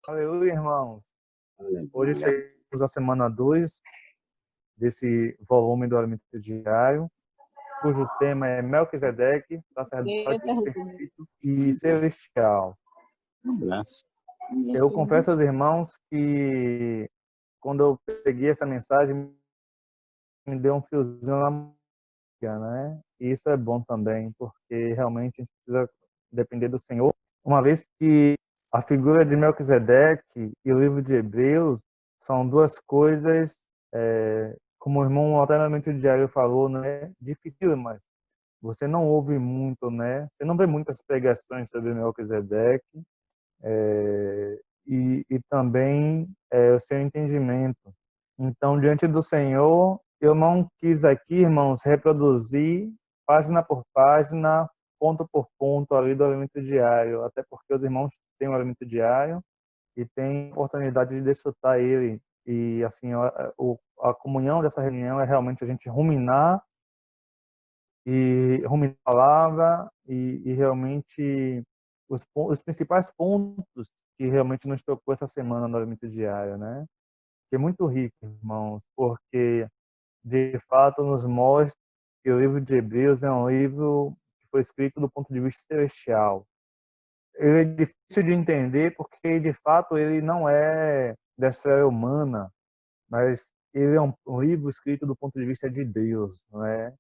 Aleluia, irmãos. Hoje Aleluia. chegamos à semana 2 desse volume do Alimento Diário, cujo tema é Melquisedeque, Você sacerdote pergunta. perfeito e celestial. Um abraço. Eu confesso aos irmãos que quando eu peguei essa mensagem, me deu um fiozinho na manga, né? E isso é bom também, porque realmente a gente precisa depender do Senhor, uma vez que a figura de Melquisedeque e o livro de Hebreus são duas coisas, como o irmão alternamente diário falou, né, difíceis. Você não ouve muito, né? Você não vê muitas pregações sobre Melquisedeque, e também o seu entendimento. Então, diante do Senhor, eu não quis aqui, irmãos, reproduzir página por página, ponto por ponto ali do alimento diário, até porque os irmãos têm o alimento diário e têm a oportunidade de desfrutar ele. E assim, a comunhão dessa reunião é realmente a gente ruminar a palavra e realmente os principais pontos que realmente nos tocou essa semana no alimento diário, né? Que é muito rico, irmãos, porque de fato nos mostra que o livro de Hebreus é um livro que foi escrito do ponto de vista celestial. Ele é difícil de entender porque de fato ele não é da esfera humana, mas ele é um livro escrito do ponto de vista de Deus, não é?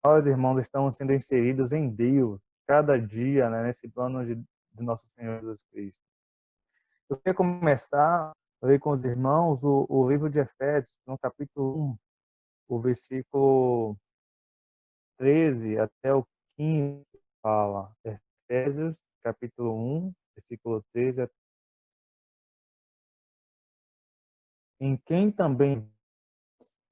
Nós, irmãos, estamos sendo inseridos em Deus cada dia, né, nesse plano de nosso Senhor Jesus Cristo. Eu queria começar a ler com os irmãos o livro de Efésios, no capítulo 1, o versículo 13 até o 15, fala. Efésios, capítulo 1, versículo 13. Em quem também,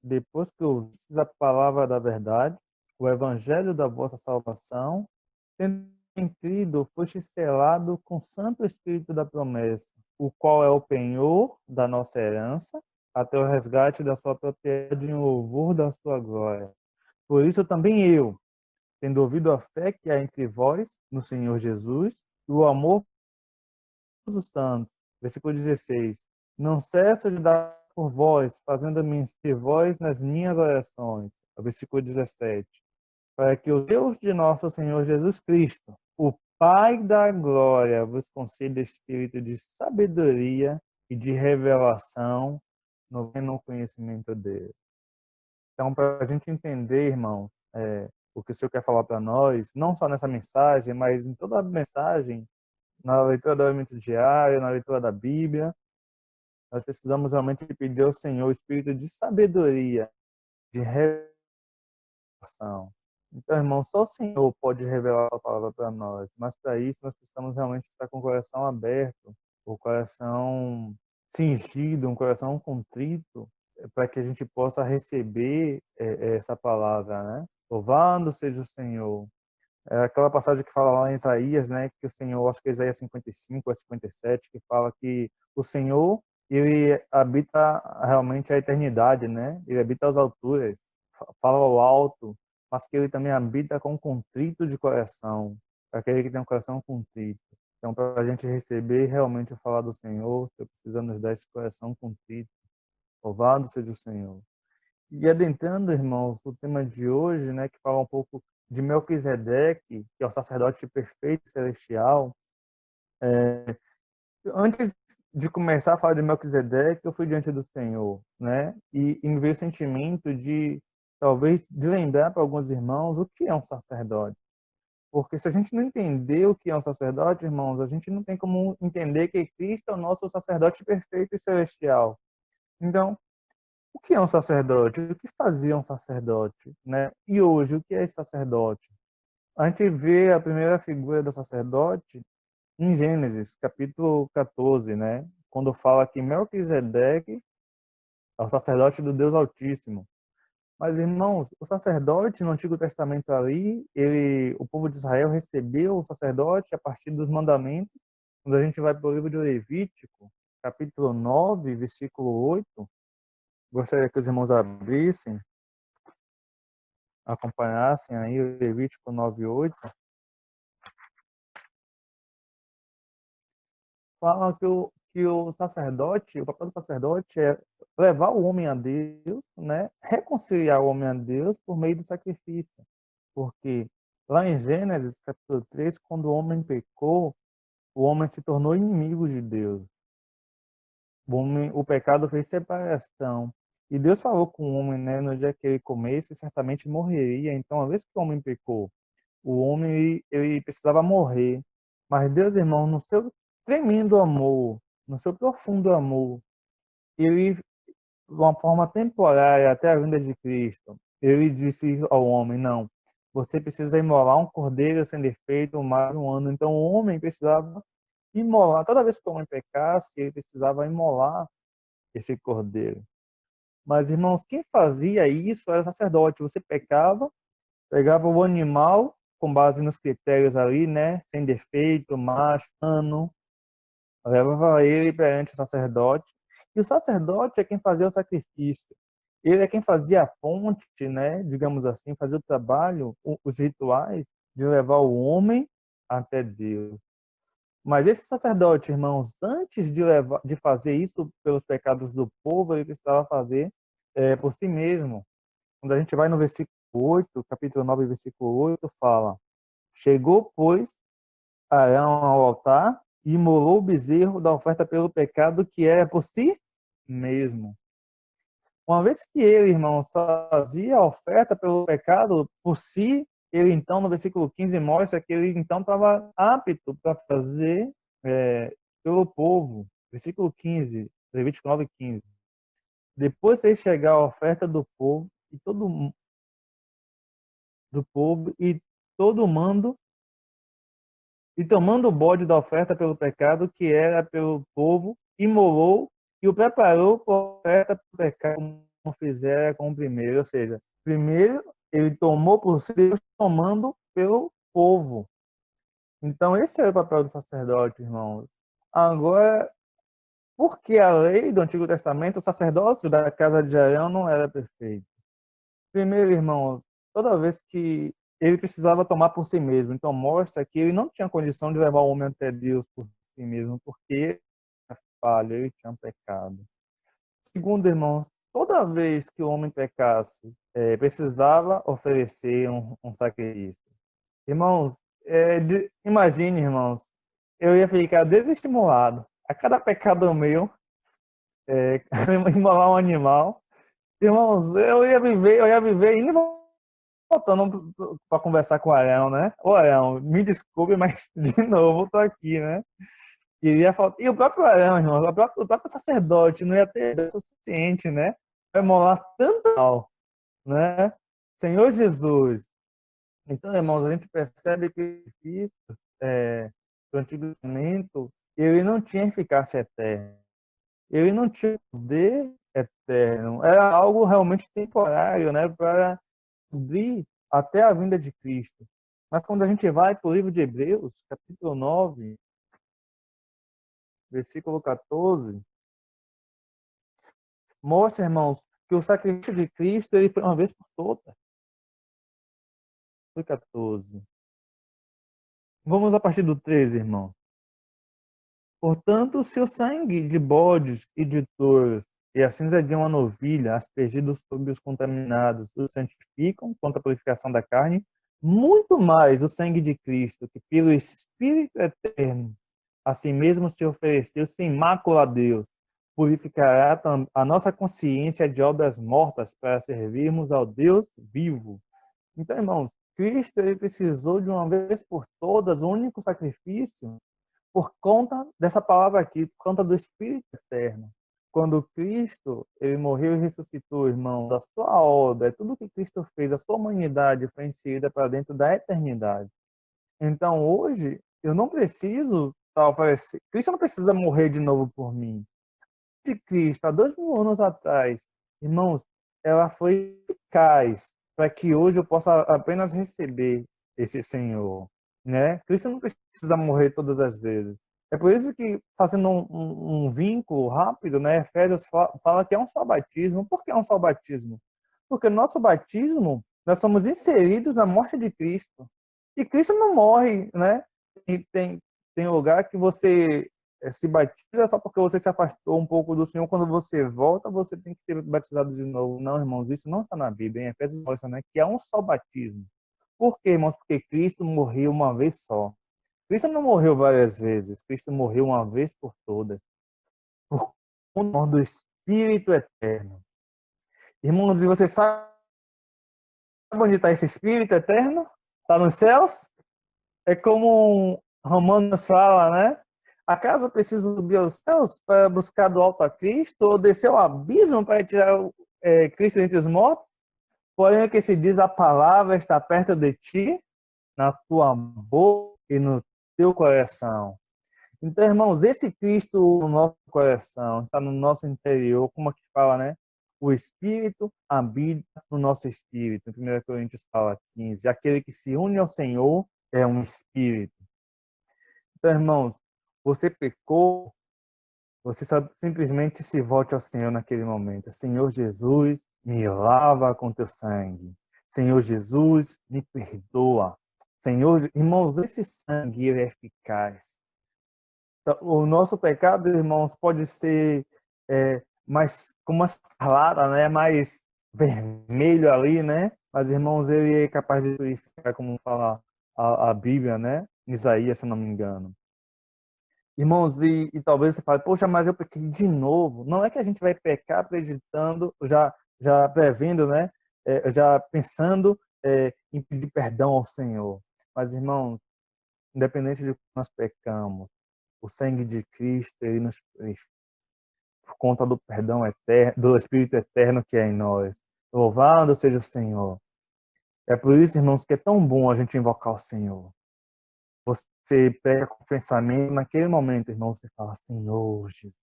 depois que ouvistes a palavra da verdade, o evangelho da vossa salvação, tendo crido, foste selado com o Santo Espírito da promessa, o qual é o penhor da nossa herança, até o resgate da sua propriedade em louvor da sua glória. Por isso também eu, tendo ouvido a fé que há entre vós, no Senhor Jesus, e o amor dos santos. Versículo 16. Não cesso de dar por vós, fazendo-me de vós nas minhas orações. Versículo 17. Para que o Deus de nosso Senhor Jesus Cristo, o Pai da glória, vos conceda espírito de sabedoria e de revelação no conhecimento dele. Então, para a gente entender, irmão, o que o Senhor quer falar para nós, não só nessa mensagem, mas em toda a mensagem, na leitura do alimento diário, na leitura da Bíblia, nós precisamos realmente pedir ao Senhor o espírito de sabedoria, de revelação. Então, irmão, só o Senhor pode revelar a palavra para nós, mas para isso nós precisamos realmente estar com o coração aberto, o coração cingido, um coração contrito, para que a gente possa receber essa palavra, né? Louvado seja o Senhor. É aquela passagem que fala lá em Isaías, né, que o Senhor, acho que é Isaías 55 a 57, que fala que o Senhor, ele habita realmente a eternidade, né? Ele habita as alturas, fala ao alto, mas que ele também habita com contrito de coração, aquele que tem um coração contrito. Então, para a gente receber realmente a falar do Senhor, você precisa nos dar esse coração contrito. Louvado seja o Senhor. E adentrando, irmãos, o tema de hoje, né, que fala um pouco de Melquisedeque, que é o sacerdote perfeito celestial. Antes de começar a falar de Melquisedeque, eu fui diante do Senhor, né, e me veio o sentimento de, talvez, de lembrar para alguns irmãos o que é um sacerdote. Porque se a gente não entender o que é um sacerdote, irmãos, a gente não tem como entender que Cristo é o nosso sacerdote perfeito e celestial. Então, o que é um sacerdote? O que fazia um sacerdote, né? E hoje, o que é esse sacerdote? A gente vê a primeira figura do sacerdote em Gênesis, capítulo 14, né? Quando fala que Melquisedeque é o sacerdote do Deus Altíssimo. Mas, irmãos, o sacerdote no Antigo Testamento ali, o povo de Israel recebeu o sacerdote a partir dos mandamentos. Quando a gente vai para o livro de Levítico, capítulo 9, versículo 8, gostaria que os irmãos abrissem, acompanhassem aí o Levítico 9:8, fala que que o sacerdote, o papel do sacerdote é levar o homem a Deus, né? Reconciliar o homem a Deus por meio do sacrifício. Porque lá em Gênesis, capítulo 3, quando o homem pecou, o homem se tornou inimigo de Deus. O pecado fez separação. E Deus falou com o homem, né, no dia que ele comesse, certamente morreria. Então, uma vez que o homem pecou, o homem ele precisava morrer. Mas Deus, irmão, no seu tremendo amor, no seu profundo amor, ele, de uma forma temporária, até a vinda de Cristo, ele disse ao homem: não, você precisa imolar um cordeiro sem defeito, mais um ano. Então, o homem precisava imolar. Toda vez que o homem pecasse, ele precisava imolar esse cordeiro. Mas, irmãos, quem fazia isso era o sacerdote. Você pecava, pegava o animal com base nos critérios ali, né? Sem defeito, macho, ano, levava ele perante o sacerdote. E o sacerdote é quem fazia o sacrifício. Ele é quem fazia a ponte, né? Digamos assim, fazia o trabalho, os rituais de levar o homem até Deus. Mas esse sacerdote, irmãos, antes de fazer isso pelos pecados do povo, ele precisava fazer por si mesmo. Quando a gente vai no versículo 8, capítulo 9, versículo 8, fala: chegou, pois, Arão ao altar e imolou o bezerro da oferta pelo pecado que era por si mesmo. Uma vez que ele, irmão, fazia a oferta pelo pecado por si, ele então, no versículo 15, mostra que ele então estava apto para fazer pelo povo. Versículo 15, Levítico 9, 15. Depois de chegar a oferta do povo e todo mando, e tomando o bode da oferta pelo pecado, que era pelo povo, imolou e o preparou para a oferta pelo pecado, como fizera com o primeiro. Ou seja, primeiro ele tomou por si, Deus tomando pelo povo. Então, esse era o papel do sacerdote, irmãos. Agora, porque a lei do Antigo Testamento, o sacerdócio da casa de Arão não era perfeito. Primeiro, irmãos, toda vez que ele precisava tomar por si mesmo, então mostra que ele não tinha condição de levar o homem até Deus por si mesmo, porque ele tinha falha, ele tinha pecado. Segundo, irmãos, toda vez que o homem pecasse, precisava oferecer um sacrifício. Irmãos, imagine, irmãos, eu ia ficar desestimulado. A cada pecado meu, imolar um animal. Irmãos, eu ia viver indo e voltando para conversar com o Arão, né? Ô, Arão, me desculpe, mas de novo estou aqui, né? E o próprio Arão, irmão, o próprio sacerdote não ia ter o suficiente, né? Vai molar tanto mal, né? Senhor Jesus. Então, irmãos, a gente percebe que o Antigo Testamento, ele não tinha eficácia eterna. Ele não tinha poder eterno. Era algo realmente temporário, né? Para cobrir até a vinda de Cristo. Mas quando a gente vai para o livro de Hebreus, capítulo 9, versículo 14, mostra, irmãos, que o sacrifício de Cristo ele foi uma vez por todas. Foi 14. Vamos a partir do 13, irmão. Portanto, se o sangue de bodes e de touros e a cinza de uma novilha, aspergidos sobre os contaminados, os santificam contra a purificação da carne, muito mais o sangue de Cristo, que pelo Espírito eterno, a si mesmo se ofereceu sem mácula a Deus, purificará a nossa consciência de obras mortas para servirmos ao Deus vivo. Então, irmãos, Cristo ele precisou de uma vez por todas, o único sacrifício, por conta dessa palavra aqui, por conta do Espírito Eterno. Quando Cristo ele morreu e ressuscitou, irmão, da sua obra, tudo que Cristo fez, a sua humanidade foi inserida para dentro da eternidade. Então, hoje, eu não preciso oferecer. Cristo não precisa morrer de novo por mim. De Cristo, há 2000 anos atrás, irmãos, ela foi eficaz para que hoje eu possa apenas receber esse Senhor, né? Cristo não precisa morrer todas as vezes. É por isso que, fazendo um vínculo rápido, né? Efésios fala que é um só batismo. Por que é um só batismo? Porque nosso batismo, nós somos inseridos na morte de Cristo. E Cristo não morre, né? E tem lugar que você se batiza só porque você se afastou um pouco do Senhor. Quando você volta, você tem que ser batizado de novo. Não, irmãos, isso não está na Bíblia. Em Efésios mostra, né, que há um só batismo. Por quê, irmãos? Porque Cristo morreu uma vez só. Cristo não morreu várias vezes. Cristo morreu uma vez por todas. Por conta do Espírito Eterno. Irmãos, e você sabe onde está esse Espírito Eterno? Está nos céus? É como Romanos fala, né? Acaso eu preciso subir aos céus para buscar do alto a Cristo, ou descer ao abismo para tirar Cristo entre os mortos? Porém, o que se diz, a palavra está perto de ti, na tua boca e no teu coração. Então, irmãos, esse Cristo no nosso coração, está no nosso interior, como aqui fala, né? O Espírito habita no nosso espírito. Em 1 Coríntios fala 15. Aquele que se une ao Senhor é um espírito. Então, irmãos, você pecou, você simplesmente se volte ao Senhor naquele momento. Senhor Jesus, me lava com teu sangue. Senhor Jesus, me perdoa. Senhor, irmãos, esse sangue é eficaz. O nosso pecado, irmãos, pode ser mais como uma escarlata, né? Mais vermelho ali, né? Mas, irmãos, ele é capaz de purificar, como fala a Bíblia, né? Isaías, se não me engano. Irmãos, e talvez você fale, poxa, mas eu pequei de novo. Não é que a gente vai pecar acreditando, já prevendo, né? Já pensando em pedir perdão ao Senhor. Mas, irmãos, independente de que nós pecamos, o sangue de Cristo, ele nos purifica por conta do perdão eterno, do Espírito eterno que é em nós. Louvado seja o Senhor. É por isso, irmãos, que é tão bom a gente invocar o Senhor. Você pega com o pensamento, naquele momento, irmão, você fala, Senhor Jesus.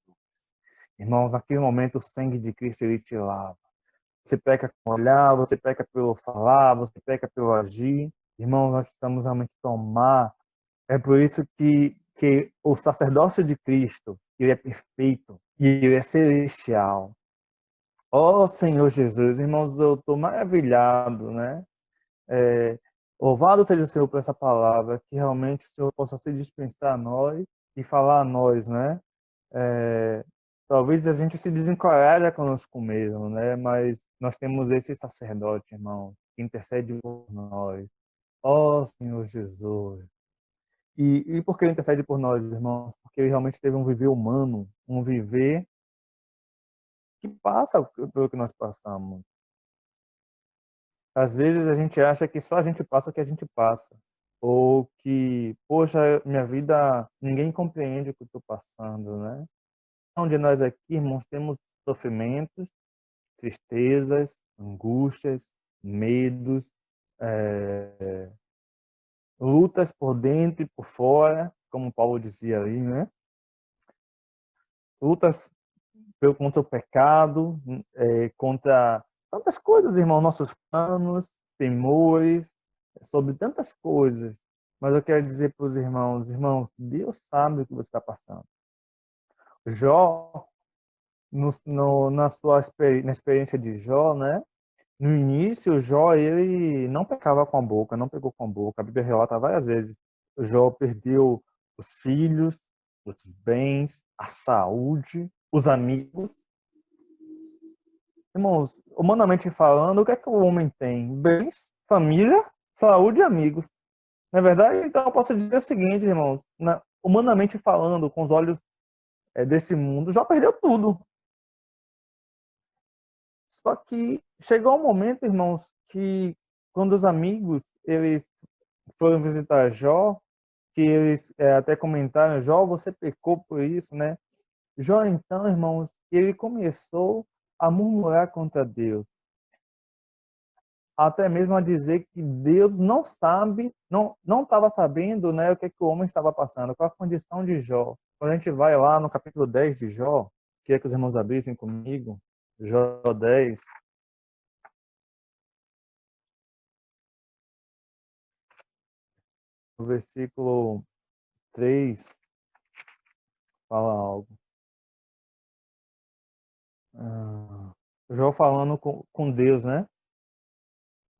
Irmãos, naquele momento o sangue de Cristo ele te lava. Você peca com olhar, você peca pelo falar, você peca pelo agir. Irmãos, nós precisamos realmente tomar. É por isso que o sacerdócio de Cristo, ele é perfeito e ele é celestial. Ó Senhor Jesus, irmãos, eu estou maravilhado, né? Louvado seja o Senhor por essa palavra, que realmente o Senhor possa se dispensar a nós e falar a nós, né? É, talvez a gente se desencoraje conosco mesmo, né? Mas nós temos esse sacerdote, irmão, que intercede por nós. Ó Senhor Jesus. E por que ele intercede por nós, irmãos? Porque ele realmente teve um viver humano, um viver que passa pelo que nós passamos. Às vezes a gente acha que só a gente passa o que a gente passa. Ou que, poxa, minha vida, ninguém compreende o que eu estou passando, né? Onde nós aqui, irmãos, temos sofrimentos, tristezas, angústias, medos, lutas por dentro e por fora, como Paulo dizia ali, né? Lutas contra o pecado, contra tantas coisas, irmão, nossos planos, temores, sobre tantas coisas. Mas eu quero dizer para os irmãos, Deus sabe o que você está passando. Jó, na experiência de Jó, né? No início, Jó, ele não pecava com a boca, não pegou com a boca. A Bíblia relata várias vezes. Jó perdeu os filhos, os bens, a saúde, os amigos. Irmãos, humanamente falando, o que é que o homem tem? Bens, família, saúde e amigos. Na verdade, então eu posso dizer o seguinte, irmãos, humanamente falando, com os olhos desse mundo, já perdeu tudo. Só que chegou um momento, irmãos, que quando os amigos eles foram visitar Jó, que eles até comentaram, Jó, você pecou por isso, né? Jó, então, irmãos, ele começou a murmurar contra Deus. Até mesmo a dizer que Deus não sabe, não estava sabendo, né, o que, é que o homem estava passando, qual a condição de Jó. Quando a gente vai lá no capítulo 10 de Jó, queria que os irmãos abrissem comigo, Jó 10, o versículo 3 fala algo. Jó falando com Deus, né?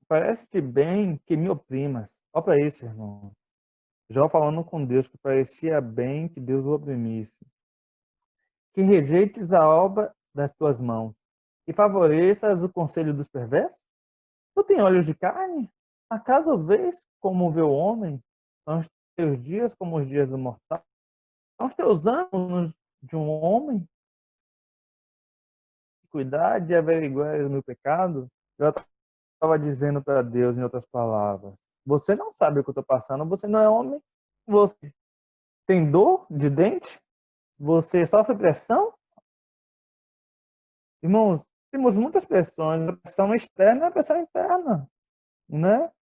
Parece-te bem que me oprimas. Olha para isso, irmão. Jó falando com Deus que parecia bem que Deus o oprimisse. Que rejeites a obra das tuas mãos e favoreças o conselho dos perversos? Tu tem olhos de carne? Acaso vês como vê o homem? São os teus dias como os dias do mortal? São os teus anos de um homem? Cuidar de averiguar o meu pecado? Eu estava dizendo para Deus, em outras palavras, você não sabe o que eu estou passando, você não é homem, você tem dor de dente, você sofre pressão. Irmãos, temos muitas pressões, a pressão externa e a pressão interna, né?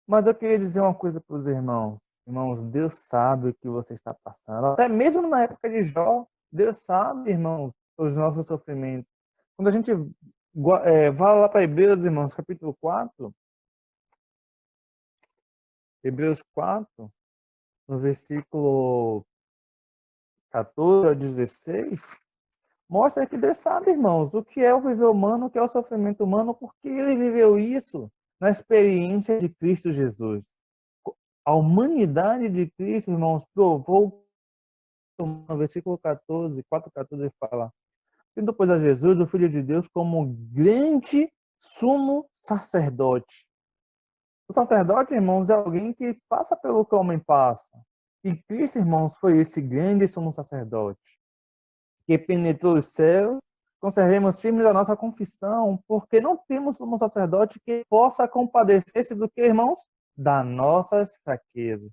Mas eu queria dizer uma coisa para os irmãos. Irmãos, Deus sabe o que você está passando. Até mesmo na época de Jó, Deus sabe, irmãos, os nossos sofrimentos. Quando a gente vai lá para Hebreus, irmãos, capítulo 4, Hebreus 4, no versículo 14 a 16, mostra que Deus sabe, irmãos, o que é o viver humano, o que é o sofrimento humano, porque ele viveu isso na experiência de Cristo Jesus. A humanidade de Cristo, irmãos, provou, no versículo 14, 4:14, ele fala: tendo, pois, a Jesus, o Filho de Deus, como grande sumo sacerdote. O sacerdote, irmãos, é alguém que passa pelo que o homem passa. E Cristo, irmãos, foi esse grande sumo sacerdote que penetrou os céus. Conservemos firmes a nossa confissão, porque não temos um sacerdote que possa compadecer-se do que, irmãos? Das nossas fraquezas.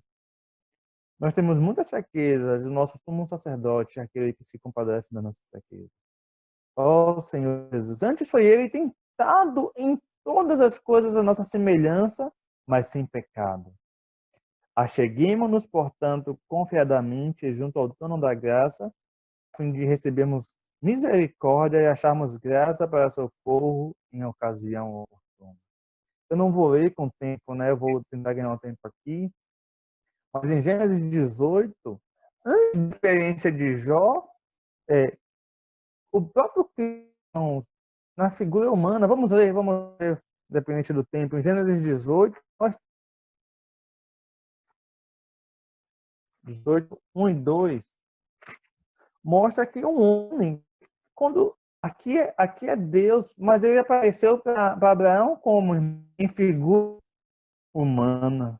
Nós temos muitas fraquezas, o nosso sumo sacerdote é aquele que se compadece das nossas fraquezas. Ó Senhor Jesus, antes foi ele tentado em todas as coisas a nossa semelhança, mas sem pecado. Acheguemo-nos, portanto, confiadamente junto ao trono da graça, a fim de recebermos misericórdia e acharmos graça para socorro em ocasião oportuna. Eu não vou ler com o tempo, né? Eu vou tentar ganhar um tempo aqui. Mas em Gênesis 18, antes da experiência de Jó, o próprio Cristo, na figura humana, vamos ler, independente do tempo, em Gênesis 18, 1 e 2, mostra que um homem, quando aqui é Deus, mas ele apareceu para Abraão como em figura humana.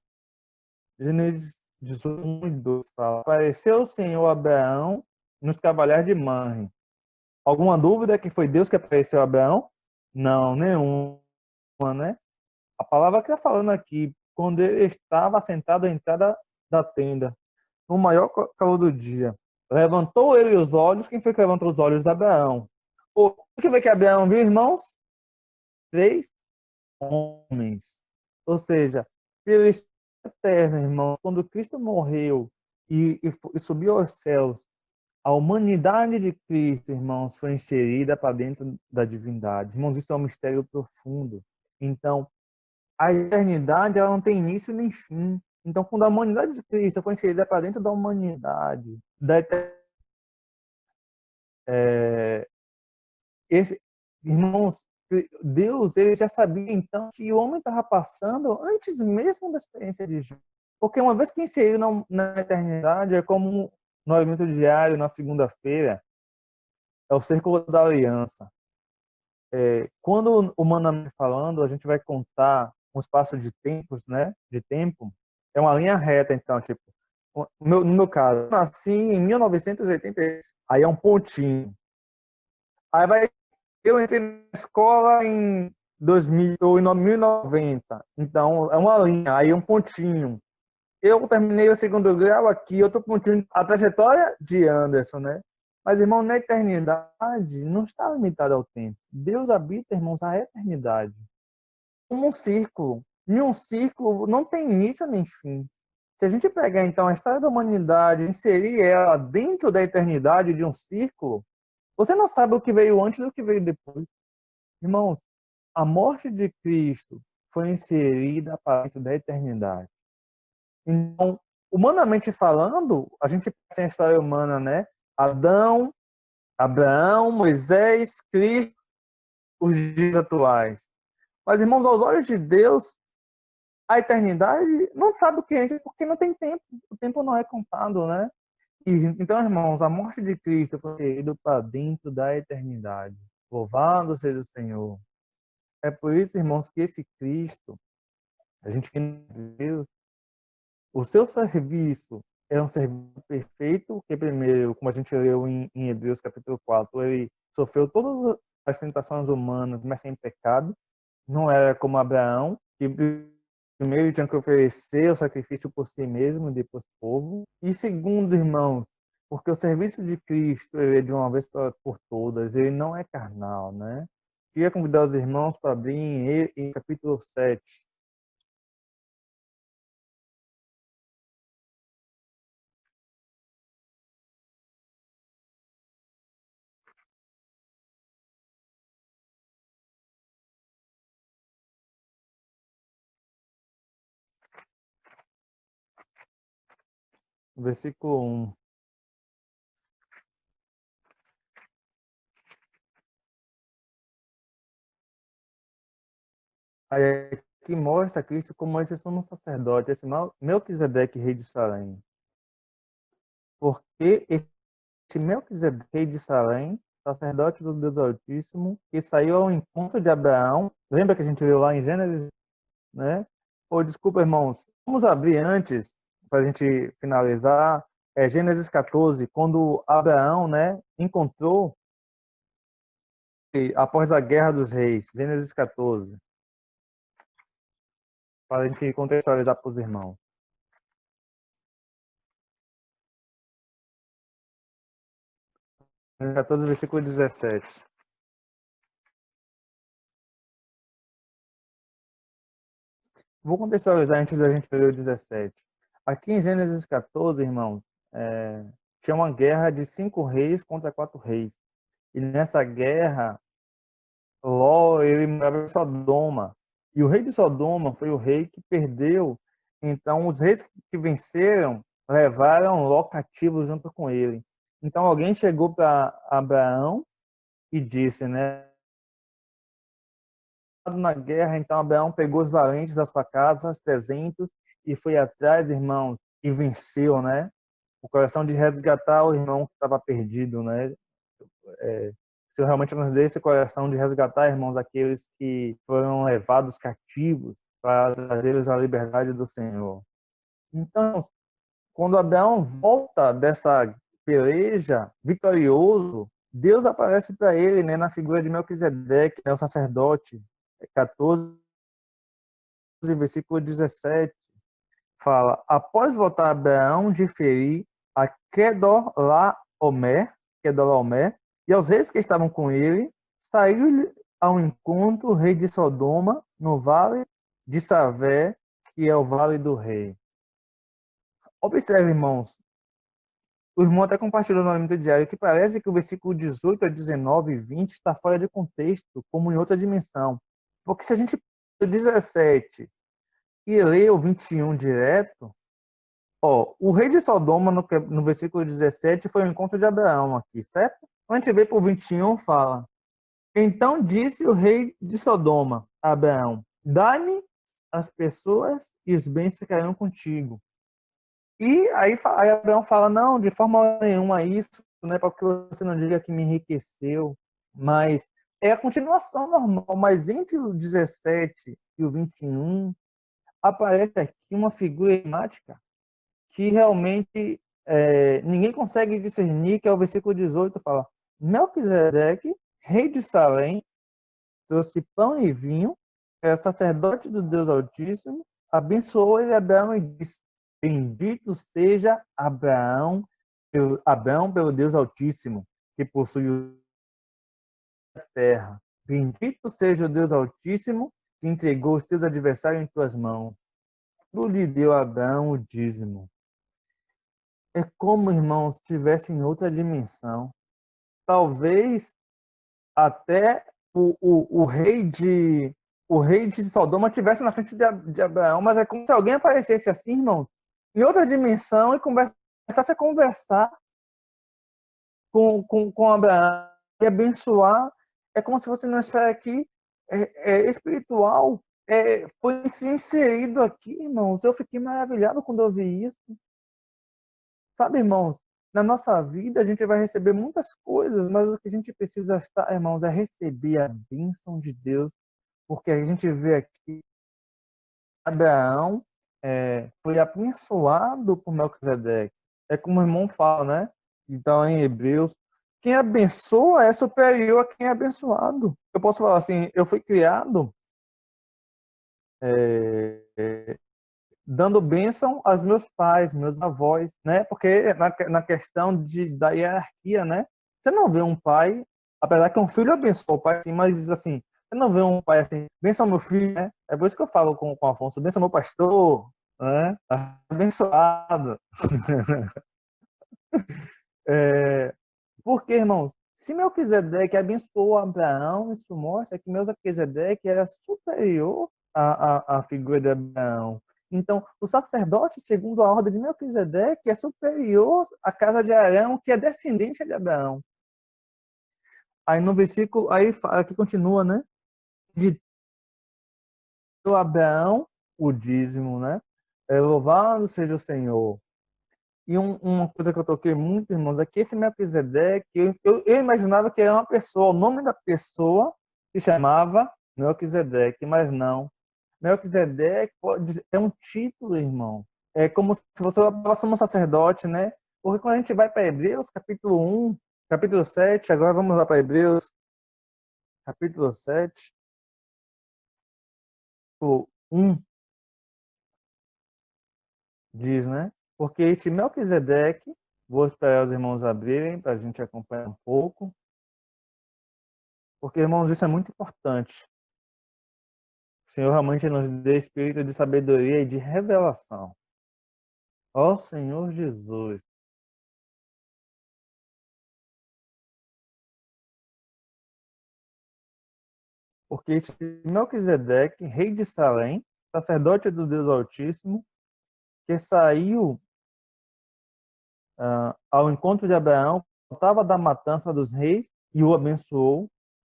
Gênesis 18, 1 e 2 fala: apareceu o Senhor a Abraão nos cavaleiros de Manre. Alguma dúvida que foi Deus que apareceu a Abraão? Não, nenhuma, né? A palavra que está falando aqui, quando ele estava sentado à entrada da tenda, no maior calor do dia, levantou ele os olhos. Quem foi que levantou os olhos? Abraão. O que foi que Abraão viu, irmãos? 3 homens. Ou seja, pelo eterno, irmãos, quando Cristo morreu e subiu aos céus, a humanidade de Cristo, irmãos, foi inserida para dentro da divindade. Irmãos, isso é um mistério profundo. Então, a eternidade, ela não tem início nem fim. Então, quando a humanidade de Cristo foi inserida para dentro da humanidade, esse, irmãos, Deus, ele já sabia então que o homem estava passando antes mesmo da experiência de Jesus. Porque uma vez que inseriu na eternidade, é como no alimento diário, na segunda-feira, é o círculo da aliança. Quando humanamente falando, a gente vai contar um espaço de tempos, né? De tempo, é uma linha reta, então, tipo, no meu caso, eu nasci em 1986, aí é um pontinho. Aí eu entrei na escola em 2000 ou em 1090, então é uma linha, aí um pontinho. Eu terminei o segundo grau aqui, outro pontinho, a trajetória de Anderson, né? Mas, irmão, na eternidade não está limitado ao tempo. Deus habita, irmãos, a eternidade. Como um círculo. Em um círculo não tem início nem fim. Se a gente pegar, então, a história da humanidade e inserir ela dentro da eternidade de um círculo, você não sabe o que veio antes e o que veio depois. Irmãos, a morte de Cristo foi inserida para dentro da eternidade. Então, humanamente falando, a gente pensa em história humana, né? Adão, Abraão, Moisés, Cristo, os dias atuais. Mas, irmãos, aos olhos de Deus, a eternidade não sabe o que é, porque não tem tempo. O tempo não é contado, né? E, então, irmãos, a morte de Cristo foi ido para dentro da eternidade. Louvado seja o Senhor. É por isso, irmãos, que esse Cristo, a gente tem Deus, o seu serviço é um serviço perfeito, que primeiro, como a gente leu em Hebreus capítulo 4, ele sofreu todas as tentações humanas, mas sem pecado. Não era como Abraão, que primeiro ele tinha que oferecer o sacrifício por si mesmo e depois povo. E segundo, irmãos, porque o serviço de Cristo ele é de uma vez por todas, ele não é carnal, né? Queria convidar os irmãos para abrir em capítulo 7. Versículo 1. Aí aqui mostra Cristo como esse sumo sacerdote, esse Melquisedeque, rei de Salém. Porque esse Melquisedeque, rei de Salém, sacerdote do Deus Altíssimo, que saiu ao encontro de Abraão. Lembra que a gente viu lá em Gênesis, né? Ou desculpa, irmãos, vamos abrir antes, para a gente finalizar, Gênesis 14, quando Abraão, né, encontrou após a Guerra dos Reis, Gênesis 14, para a gente contextualizar para os irmãos. 14, versículo 17. Vou contextualizar antes da gente ler o 17. Aqui em Gênesis 14, irmãos, tinha uma guerra de 5 reis contra 4 reis. E nessa guerra, Ló, ele morava em Sodoma. E o rei de Sodoma foi o rei que perdeu. Então, os reis que venceram levaram Ló cativo junto com ele. Então, alguém chegou para Abraão e disse, né? Na guerra, então Abraão pegou os valentes da sua casa, 300, e foi atrás, irmãos, e venceu, né? O coração de resgatar o irmão que estava perdido, né? Se eu realmente nos dê esse coração de resgatar, irmãos, aqueles que foram levados cativos para trazê-los à liberdade do Senhor. Então, quando Abraão volta dessa peleja vitorioso, Deus aparece para ele, né, na figura de Melquisedeque, né, o sacerdote. 14, versículo 17, fala: após voltar Abraão de ferir a Kedorlaomer, e aos reis que estavam com ele, saiu ao encontro o rei de Sodoma no vale de Savé, que é o vale do rei. Observe, irmãos, o irmão até compartilhou no alimento diário que parece que o versículo 18 a 19 e 20 está fora de contexto, como em outra dimensão. Porque se a gente 17 e ler o 21 direto, o rei de Sodoma, no versículo 17, foi o encontro de Abraão aqui, certo? Quando a gente vê para o 21, fala: então disse o rei de Sodoma a Abraão: dá-me as pessoas e os bens ficarão contigo. E aí Abraão fala: não, de forma nenhuma isso, né, para que você não diga que me enriqueceu. Mas é a continuação normal. Mas entre o 17 e o 21, aparece aqui uma figura enigmática que realmente ninguém consegue discernir, que é o versículo 18, fala: Melquisedeque, rei de Salém, trouxe pão e vinho, era sacerdote do Deus Altíssimo, abençoou ele Abraão e disse: bendito seja Abraão pelo Deus Altíssimo, que possui a terra. Bendito seja o Deus Altíssimo, que entregou os teus adversários em tuas mãos. Tu lhe deu a Abraão o dízimo. É como, irmãos, estivesse em outra dimensão. Talvez até o rei de Sodoma estivesse na frente de Abraão, mas é como se alguém aparecesse assim, irmãos, em outra dimensão e começasse a conversar com Abraão e abençoar. É como se fosse numa esfera aqui espiritual, foi se inserido aqui, irmãos. Eu fiquei maravilhado quando eu vi isso. Sabe, irmãos, na nossa vida a gente vai receber muitas coisas, mas o que a gente precisa estar, irmãos, é receber a bênção de Deus, porque a gente vê aqui Abraão foi abençoado por Melquisedeque. É como o irmão fala, né? Então, em Hebreus, quem abençoa é superior a quem é abençoado. Eu posso falar assim, eu fui criado dando bênção aos meus pais, meus avós, né? Porque na questão da hierarquia, né? Você não vê um pai, apesar que um filho abençoa o pai, sim, mas assim, você não vê um pai assim, benção meu filho, né? É por isso que eu falo com o Afonso, benção meu pastor, né? Abençoado. É, porque, irmãos, se Melquisedeque abençoou Abraão, isso mostra que Melquisedeque era superior à figura de Abraão. Então, o sacerdote, segundo a ordem de Melquisedeque, é superior à casa de Arão, que é descendência de Abraão. Aí no versículo, aí aqui continua, né? De Abraão, o dízimo, né? Louvado seja o Senhor. E uma coisa que eu toquei muito, irmãos, é que esse Melquisedeque, eu imaginava que era uma pessoa, o nome da pessoa se chamava Melquisedeque, mas não. Melquisedeque é um título, irmão. É como se você fosse um sacerdote, né? Porque quando a gente vai para Hebreus, capítulo 1, capítulo 7, agora vamos lá para Hebreus, capítulo 7, o 1, diz, né? Porque este Melquisedeque, vou esperar os irmãos abrirem para a gente acompanhar um pouco. Porque, irmãos, isso é muito importante. O Senhor realmente nos dê espírito de sabedoria e de revelação. Ó Senhor Jesus. Porque este Melquisedeque, rei de Salém, sacerdote do Deus Altíssimo, que saiu ao encontro de Abraão, estava da matança dos reis e o abençoou,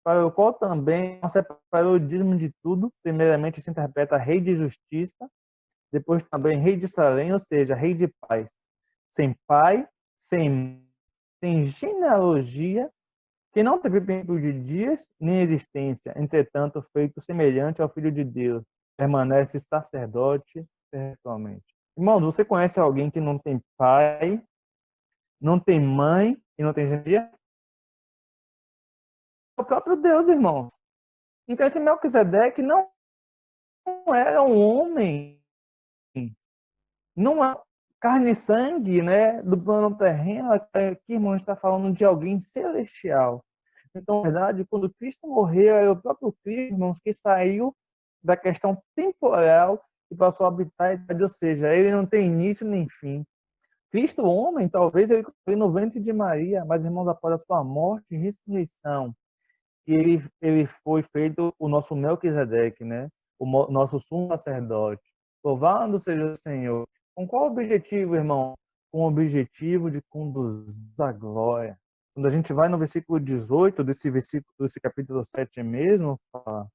para o qual também separou o dízimo de tudo. Primeiramente se interpreta rei de justiça, depois também rei de Salém, ou seja, rei de paz. Sem pai, sem genealogia, que não teve tempo de dias nem existência, entretanto feito semelhante ao Filho de Deus, permanece sacerdote perpetuamente. Irmãos, você conhece alguém que não tem pai, não tem mãe e não tem genealogia? É o próprio Deus, irmãos. Então esse Melquisedeque não era um homem, não é carne e sangue, né, do plano terreno. Aqui, irmão, está falando de alguém celestial. Então, na verdade, quando Cristo morreu, é o próprio Cristo, irmãos, que saiu da questão temporal e passou a habitar a eternidade, ou seja, ele não tem início nem fim. Cristo, homem, talvez ele foi no ventre de Maria, mas, irmãos, após a sua morte e ressurreição, ele foi feito o nosso Melquisedeque, né? Nosso sumo sacerdote. Louvado seja o Senhor. Com qual objetivo, irmão? Com o objetivo de conduzir a glória. Quando a gente vai no versículo 18 desse capítulo 7 mesmo, fala,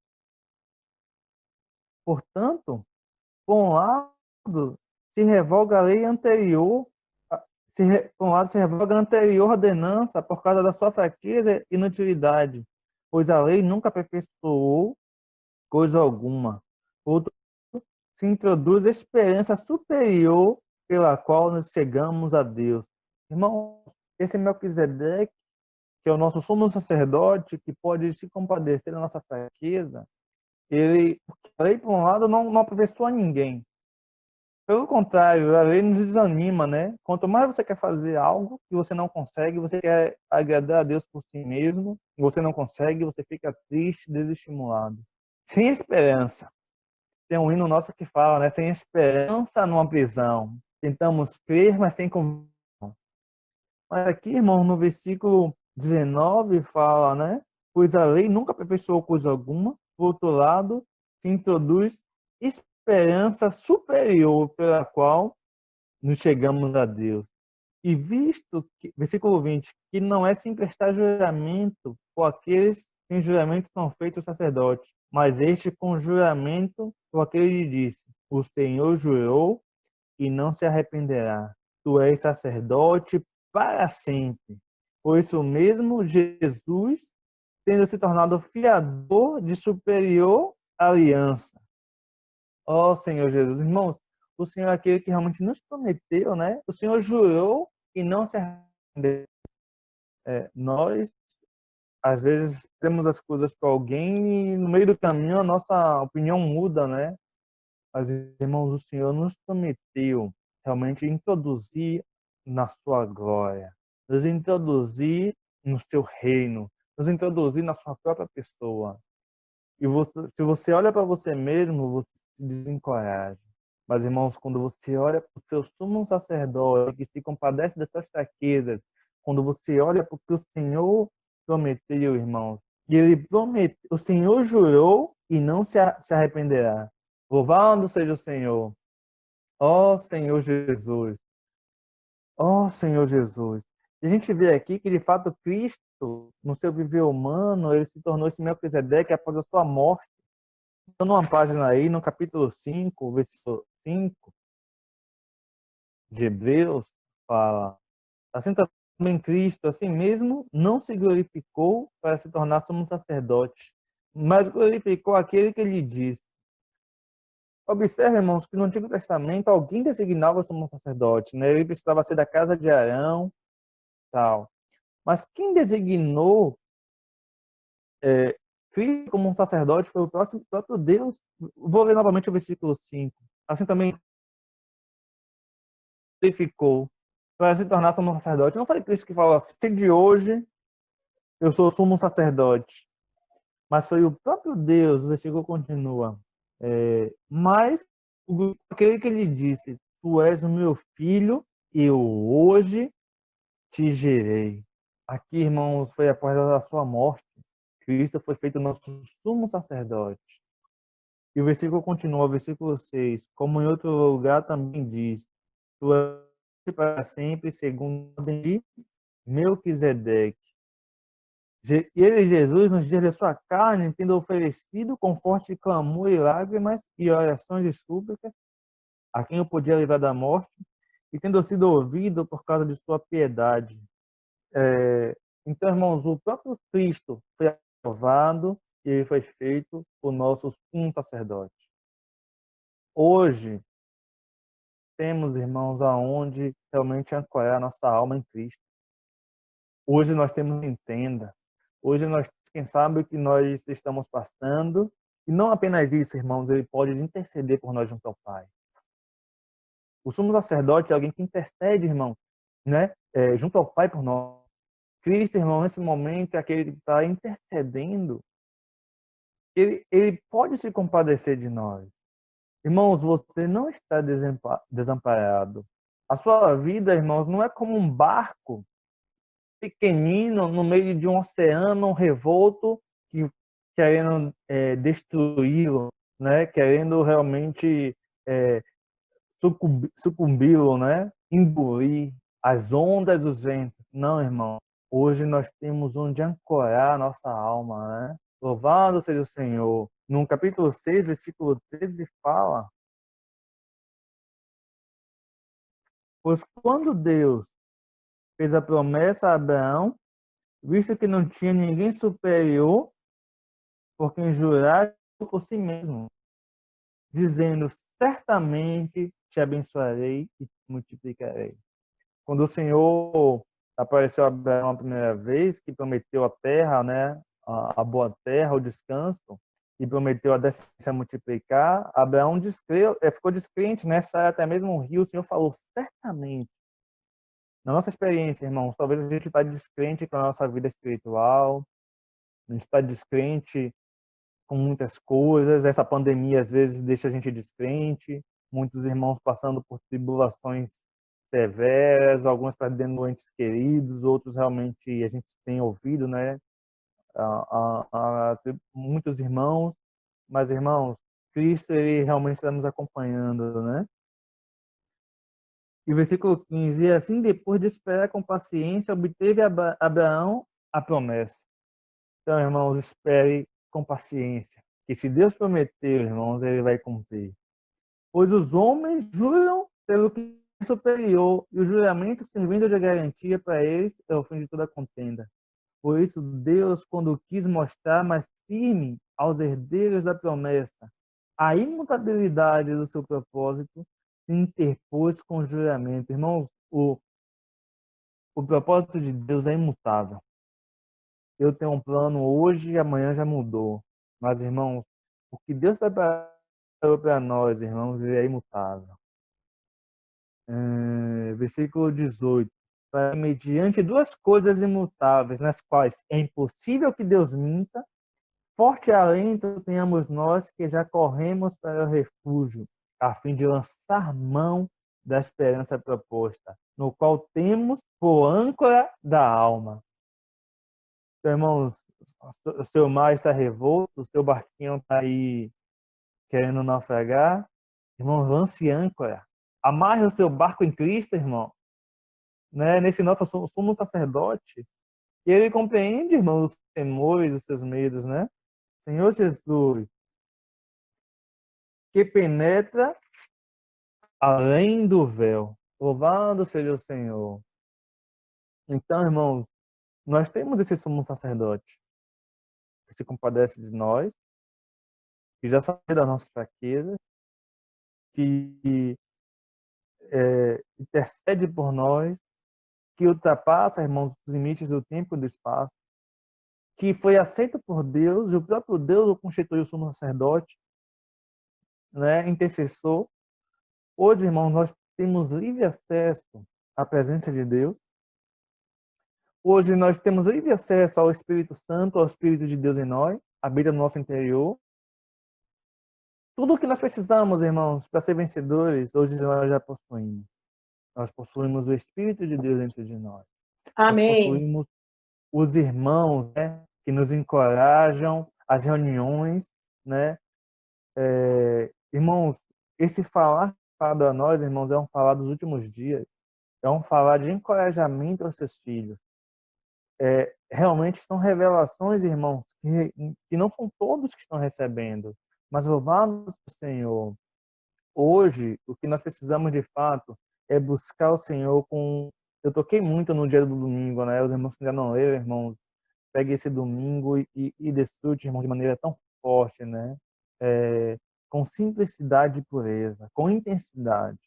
portanto, por um lado, se revoga a lei anterior, por um lado, se revoga a anterior ordenança por causa da sua fraqueza e inutilidade, pois a lei nunca aperfeiçoou coisa alguma. Outro, se introduz a esperança superior pela qual nós chegamos a Deus. Irmão, esse Melquisedeque, que é o nosso sumo sacerdote, que pode se compadecer da nossa fraqueza, ele, a lei, por um lado, não aperfeiçoa ninguém. Pelo contrário, a lei nos desanima, né? Quanto mais você quer fazer algo que você não consegue, você quer agradar a Deus por si mesmo, você não consegue, você fica triste, desestimulado. Sem esperança. Tem um hino nosso que fala, né? Sem esperança numa prisão. Tentamos crer, mas sem convicção. Mas aqui, irmão, no versículo 19 fala, né? Pois a lei nunca aperfeiçoou coisa alguma. Por outro lado, se introduz esperança superior pela qual nos chegamos a Deus. E visto que, versículo 20, que não é sem prestar juramento por aqueles sem juramento são feitos sacerdotes, mas este com juramento foi aquele que disse: o Senhor jurou e não se arrependerá. Tu és sacerdote para sempre. Por isso mesmo, Jesus, tendo se tornado fiador de superior aliança. Ó Senhor Jesus, irmãos, o Senhor é aquele que realmente nos prometeu, né? O Senhor jurou e não se arrependeu. Nós, às vezes, temos as coisas para alguém e no meio do caminho a nossa opinião muda, né? Mas, irmãos, o Senhor nos prometeu realmente introduzir na sua glória, nos introduzir no seu reino, nos introduzir na sua própria pessoa. E se você olha para você mesmo, você se desencoraja. Mas, irmãos, quando você olha para o seu sumo sacerdote, que se compadece das suas fraquezas, quando você olha para o que o Senhor prometeu, irmãos, e ele prometeu, o Senhor jurou e não se arrependerá. Louvado seja o Senhor. Ó Senhor Jesus. Ó Senhor Jesus. E a gente vê aqui que, de fato, Cristo, no seu viver humano, ele se tornou esse Melquisedeque após a sua morte. Então, numa página aí, no capítulo 5, versículo 5 de Hebreus, fala: assim também Cristo, assim mesmo, não se glorificou para se tornar sumo sacerdote, mas glorificou aquele que lhe disse. Observe, irmãos, que no Antigo Testamento alguém designava o sumo sacerdote, né? Ele precisava ser da casa de Arão, tal. Mas quem designou Cristo como um sacerdote foi o próprio Deus. Vou ler novamente o versículo 5. Assim também ficou para se tornar sumo sacerdote. Não foi Cristo que falou assim: de hoje eu sou sumo sacerdote. Mas foi o próprio Deus, o versículo continua. Mas aquele que lhe disse: tu és o meu filho, eu hoje te gerei. Aqui, irmãos, foi após a sua morte. Cristo foi feito nosso sumo sacerdote. E o versículo continua, o versículo 6. Como em outro lugar também diz: tu és para sempre, segundo a ordem de Melquisedeque. Ele, Jesus, nos dias de sua carne, tendo oferecido com forte clamor e lágrimas e orações e súplicas, a quem eu podia livrar da morte, e tendo sido ouvido por causa de sua piedade. Então, irmãos, o próprio Cristo foi aprovado e ele foi feito o nosso sumo sacerdote. Hoje, temos, irmãos, aonde realmente ancorar nossa alma em Cristo. Hoje nós temos entenda. Hoje nós, quem sabe o que nós estamos passando. E não apenas isso, irmãos, ele pode interceder por nós junto ao Pai. O sumo sacerdote é alguém que intercede, irmão, né? Junto ao Pai por nós. Cristo, irmão, nesse momento é aquele que está intercedendo. Ele pode se compadecer de nós. Irmãos, você não está desamparado. A sua vida, irmãos, não é como um barco pequenino no meio de um oceano revolto que querendo destruí-lo, né? Querendo realmente é, sucumbi-lo, né? Engolir as ondas dos ventos. Não, irmão. Hoje nós temos onde ancorar a nossa alma, né? Louvado seja o Senhor. No capítulo 6, versículo 13, fala: pois quando Deus fez a promessa a Abraão, visto que não tinha ninguém superior por quem jurar por si mesmo, dizendo: certamente te abençoarei e te multiplicarei. Quando o Senhor apareceu a Abraão a primeira vez, que prometeu a terra, né, a boa terra, o descanso, e prometeu a descendência multiplicar, Abraão ficou descrente, né? Sai até mesmo um rio, o Senhor falou: certamente. Na nossa experiência, irmãos, talvez a gente está descrente com a nossa vida espiritual, a gente está descrente com muitas coisas, essa pandemia às vezes deixa a gente descrente, muitos irmãos passando por tribulações severas, alguns perdendo entes queridos, outros realmente a gente tem ouvido, né, muitos irmãos, mas irmãos, Cristo ele realmente está nos acompanhando, né? E o versículo 15, e assim depois de esperar com paciência, obteve Abraão a promessa. Então, irmãos, espere com paciência, que se Deus prometeu, irmãos, ele vai cumprir. Pois os homens juram pelo que é superior, e o juramento servindo de garantia para eles é o fim de toda contenda. Por isso, Deus, quando quis mostrar mais firme aos herdeiros da promessa a imutabilidade do seu propósito, se interpôs com o juramento. Irmãos, o propósito de Deus é imutável. Eu tenho um plano hoje e amanhã já mudou. Mas, irmãos, o que Deus preparou para nós, irmãos, é imutável. Versículo 18. Mediante duas coisas imutáveis, nas quais é impossível que Deus minta, forte alento tenhamos nós que já corremos para o refúgio, a fim de lançar mão da esperança proposta, no qual temos por âncora da alma. Então, irmãos, o seu mar está revolto, o seu barquinho está aí querendo naufragar. Irmão, lance âncora. Amarre o seu barco em Cristo, irmão. Né? Nesse nosso sumo sacerdote. E ele compreende, irmão, os temores, os seus medos, né? Senhor Jesus, que penetra além do véu. Louvado seja o Senhor. Então, irmãos, nós temos esse sumo sacerdote que se compadece de nós, que já sabe das nossas fraquezas, que intercede por nós, que ultrapassa, irmãos, os limites do tempo e do espaço, que foi aceito por Deus, e o próprio Deus o constituiu o sumo sacerdote, né, intercessor. Hoje, irmãos, nós temos livre acesso à presença de Deus. Hoje nós temos livre acesso ao Espírito Santo, ao Espírito de Deus em nós, habita no nosso interior. Tudo o que nós precisamos, irmãos, para ser vencedores, hoje nós já possuímos. Nós possuímos o Espírito de Deus dentro de nós. Nós Amém. possuímos os irmãos, né, que nos encorajam, as reuniões, né? Irmãos, esse falar para nós, irmãos, é um falar dos últimos dias. É um falar de encorajamento aos seus filhos. Realmente são revelações, irmãos, que não são todos que estão recebendo. Mas louvado o Senhor. Hoje, o que nós precisamos de fato é buscar o Senhor com... Eu toquei muito no dia do domingo, né? Os irmãos que ainda não leram, irmãos, pegue esse domingo e desfrute, irmão, de maneira tão forte, né? Com simplicidade e pureza, com intensidade.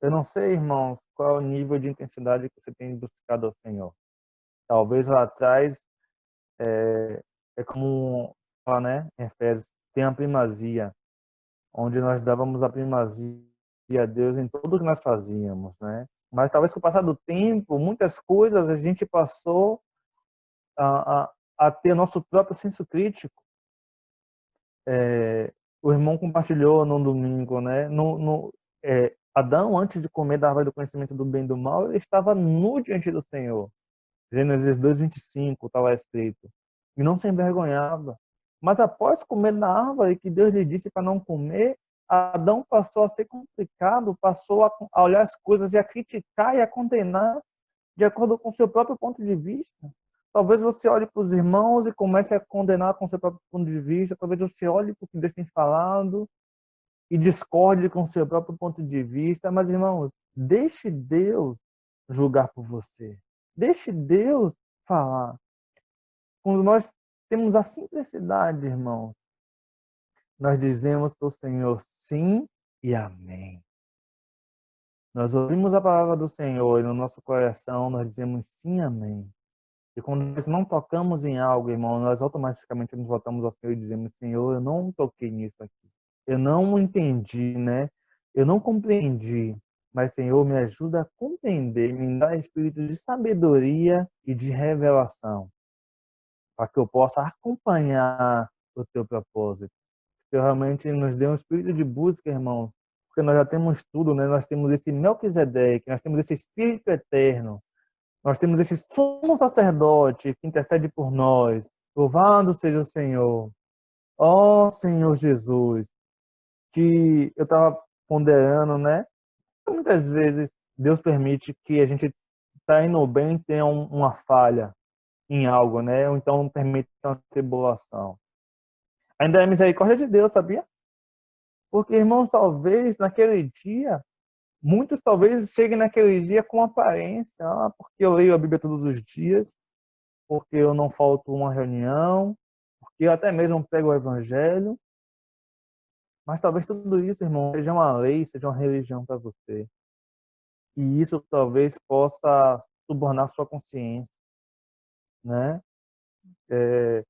Eu não sei, irmãos, qual é o nível de intensidade que você tem buscado ao Senhor. Talvez lá atrás, como fala, né, em Efésios, tem a primazia, onde nós dávamos a primazia a Deus em tudo que nós fazíamos, né? Mas talvez com o passar do tempo, muitas coisas a gente passou a ter nosso próprio senso crítico. O irmão compartilhou no domingo, né? Adão, antes de comer da árvore do conhecimento do bem e do mal, ele estava nu diante do Senhor. Gênesis 2:25 estava escrito. E não se envergonhava. Mas após comer da árvore que Deus lhe disse para não comer, Adão passou a ser complicado, passou a olhar as coisas e a criticar e a condenar de acordo com o seu próprio ponto de vista. Talvez você olhe para os irmãos e comece a condenar com o seu próprio ponto de vista. Talvez você olhe para o que Deus tem falado e discorde com o seu próprio ponto de vista. Mas, irmãos, deixe Deus julgar por você. Deixe Deus falar. Quando nós temos a simplicidade, irmãos, nós dizemos para o Senhor sim e amém. Nós ouvimos a palavra do Senhor e no nosso coração nós dizemos sim, amém. E quando nós não tocamos em algo, irmão, nós automaticamente nos voltamos ao Senhor e dizemos, Senhor, eu não toquei nisso aqui. Eu não entendi, né? Eu não compreendi. Mas, Senhor, me ajuda a compreender, me dá espírito de sabedoria e de revelação, para que eu possa acompanhar o teu propósito. Que realmente nos dê um espírito de busca, irmão, porque nós já temos tudo, né? Nós temos esse Melquisedeque, nós temos esse espírito eterno, nós temos esse sumo sacerdote que intercede por nós. Louvado seja o Senhor. Ó Senhor Jesus, que eu estava ponderando, né? Muitas vezes Deus permite que a gente está indo bem e tenha uma falha. em algo, né? Ou então permite uma tribulação. Ainda é misericórdia de Deus, sabia? Porque, irmãos, talvez naquele dia, muitos talvez cheguem naquele dia com aparência, porque eu leio a Bíblia todos os dias, porque eu não falto uma reunião, porque eu até mesmo pego o Evangelho, mas talvez tudo isso, irmão, seja uma lei, seja uma religião para você. E isso talvez possa subornar sua consciência, né? É,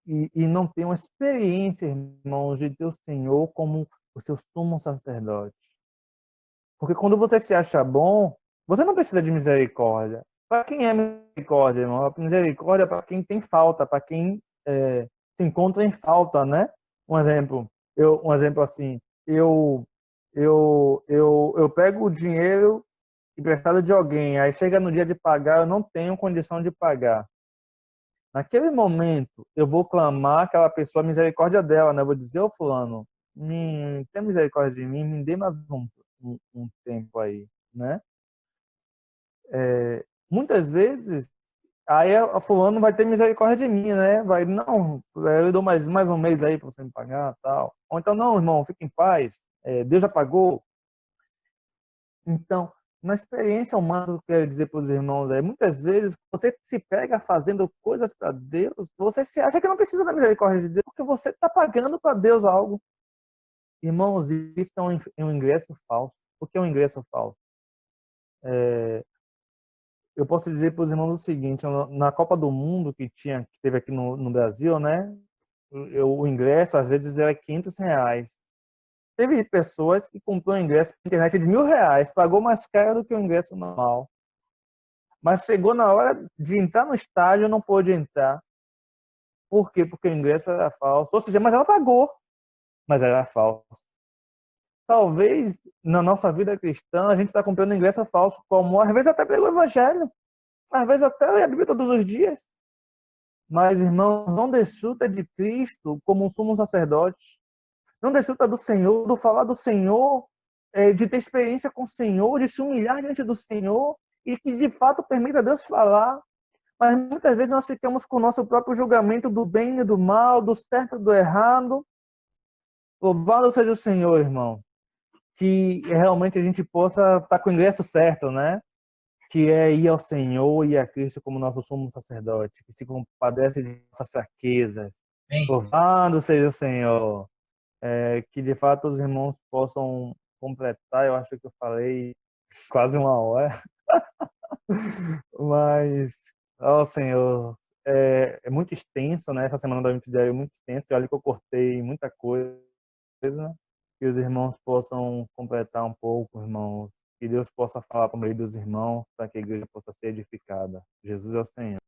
e não ter uma experiência, irmãos, de Deus Senhor como o seu sumo sacerdote. Porque quando você se acha bom, você não precisa de misericórdia. Para quem é misericórdia, irmão? A misericórdia é para quem tem falta, para quem se encontra em falta, né? Um exemplo assim, eu pego o dinheiro emprestado de alguém, aí chega no dia de pagar, eu não tenho condição de pagar. Naquele momento, eu vou clamar aquela pessoa, a misericórdia dela, né? Eu vou dizer, ô fulano, tem misericórdia de mim, me dê mais um tempo aí, né? Muitas vezes, aí a fulano vai ter misericórdia de mim, né? Vai, não, eu dou mais um mês aí para você me pagar, tal. Ou então, não, irmão, fique em paz, Deus já pagou. Então, na experiência humana, eu quero dizer para os irmãos, muitas vezes você se pega fazendo coisas para Deus, você se acha que não precisa da misericórdia de Deus, porque você está pagando para Deus algo. Irmãos, isso é um ingresso falso. O que é um ingresso falso? Eu posso dizer para os irmãos o seguinte: na Copa do Mundo que teve aqui no Brasil, né? O ingresso às vezes era R$ 500. Teve pessoas que comprou um ingresso na internet de R$ 1.000, pagou mais caro do que o ingresso normal. Mas chegou na hora de entrar no estádio, não pôde entrar. Por quê? Porque o ingresso era falso. Ou seja, mas ela pagou, mas era falso. Talvez na nossa vida cristã a gente está comprando ingresso falso, como às vezes até pelo Evangelho, às vezes até lê a Bíblia todos os dias. Mas, irmãos, não desfruta de Cristo como um sumo sacerdote. Não desfruta do Senhor, do falar do Senhor, de ter experiência com o Senhor, de se humilhar diante do Senhor e que de fato permita Deus falar. Mas muitas vezes nós ficamos com o nosso próprio julgamento do bem e do mal, do certo e do errado. Louvado seja o Senhor, irmão. Que realmente a gente possa estar com o ingresso certo, né? Que é ir ao Senhor e a Cristo como nosso sumo sacerdote, que se compadece de nossas fraquezas. Amém. Louvado seja o Senhor. Que de fato os irmãos possam completar, eu acho que eu falei quase uma hora, mas, ó Senhor, é muito extenso, né? Essa semana da 20 é muito extenso, e olha que eu cortei muita coisa, que os irmãos possam completar um pouco, irmãos, que Deus possa falar por meio dos irmãos, para que a igreja possa ser edificada. Jesus é o Senhor.